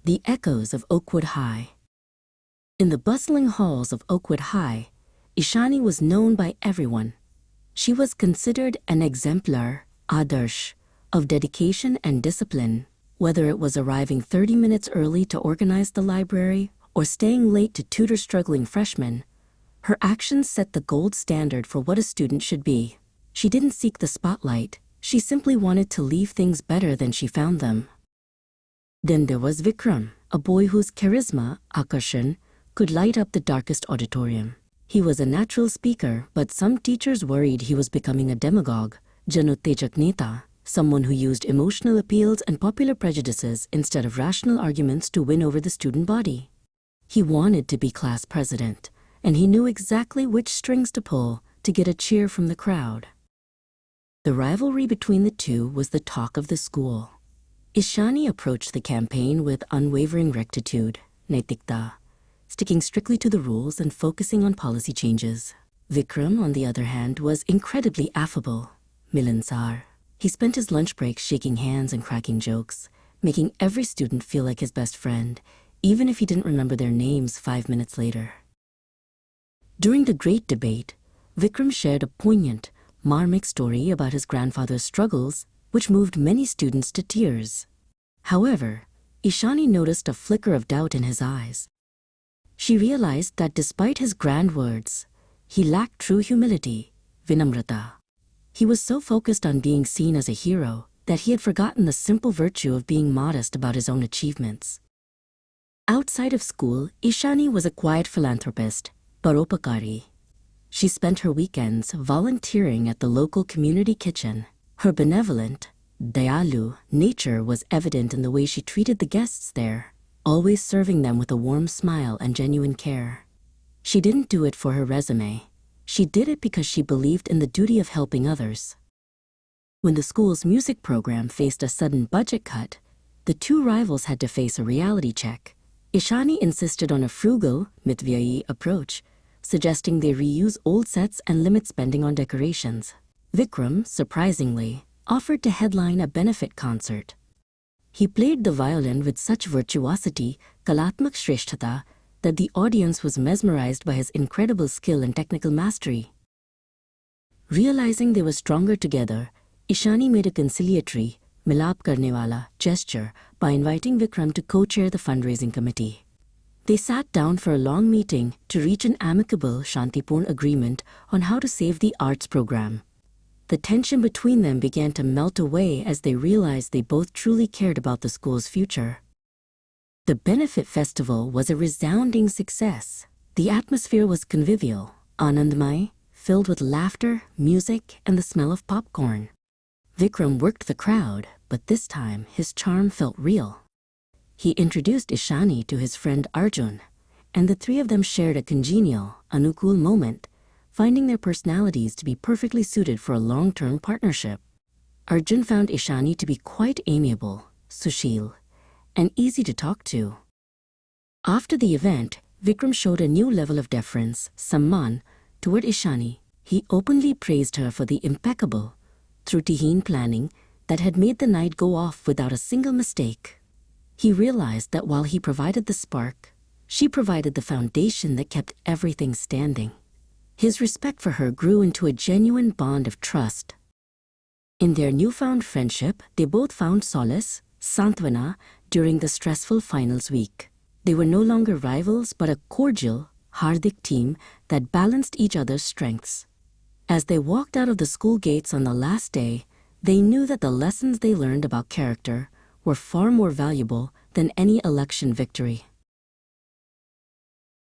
The echoes of Oakwood High. In the bustling halls of Oakwood High, Ishani was known by everyone. She was considered an exemplar, adarsh, of dedication and discipline, whether it was arriving 30 minutes early to organize the library or staying late to tutor struggling freshmen. Her actions set the gold standard for what a student should be. She didn't seek the spotlight, she simply wanted to leave things better than she found them. Then there was Vikram, a boy whose charisma, akarshan, could light up the darkest auditorium. He was a natural speaker, but some teachers worried he was becoming a demagogue, Januttejak Neta, someone who used emotional appeals and popular prejudices instead of rational arguments to win over the student body. He wanted to be class president, and he knew exactly which strings to pull to get a cheer from the crowd. The rivalry between the two was the talk of the school. Ishani approached the campaign with unwavering rectitude, naitikta, sticking strictly to the rules and focusing on policy changes. Vikram, on the other hand, was incredibly affable, milansar. He spent his lunch breaks shaking hands and cracking jokes, making every student feel like his best friend, even if he didn't remember their names 5 minutes later. During the great debate, Vikram shared a poignant, marmite story about his grandfather's struggles, which moved many students to tears. However, Ishani noticed a flicker of doubt in his eyes. She realized that despite his grand words, he lacked true humility, vinamrata. He was so focused on being seen as a hero that he had forgotten the simple virtue of being modest about his own achievements. Outside of school, Ishani was a quiet philanthropist, paropakari. She spent her weekends volunteering at the local community kitchen. Her benevolent, dayalu nature was evident in the way she treated the guests there, always serving them with a warm smile and genuine care. She didn't do it for her resume. She did it because she believed in the duty of helping others. When the school's music program faced a sudden budget cut, the two rivals had to face a reality check. Ishani insisted on a frugal, mitvyayi approach, suggesting they reuse old sets and limit spending on decorations. Vikram, surprisingly, offered to headline a benefit concert. He played the violin with such virtuosity, kalatmak shreshtata, that the audience was mesmerized by his incredible skill and technical mastery. Realizing they were stronger together, Ishani made a conciliatory, milap karne wala gesture by inviting Vikram to co-chair the fundraising committee. They sat down for a long meeting to reach an amicable Shantipurn agreement on how to save the arts program. The tension between them began to melt away as they realized they both truly cared about the school's future. The benefit festival was a resounding success. The atmosphere was convivial, anandmay, filled with laughter, music, and the smell of popcorn. Vikram worked the crowd, but this time his charm felt real. He introduced Ishani to his friend Arjun, and the three of them shared a congenial, anukul moment, finding their personalities to be perfectly suited for a long-term partnership. Arjun found Ishani to be quite amiable, sushil, and easy to talk to. After the event, Vikram showed a new level of deference, samman, toward Ishani. He openly praised her for the impeccable, trutihin planning that had made the night go off without a single mistake. He realized that while he provided the spark, she provided the foundation that kept everything standing. His respect for her grew into a genuine bond of trust. In their newfound friendship, they both found solace, santvana, during the stressful finals week. They were no longer rivals, but a cordial, hardik team that balanced each other's strengths. As they walked out of the school gates on the last day, they knew that the lessons they learned about character were far more valuable than any election victory.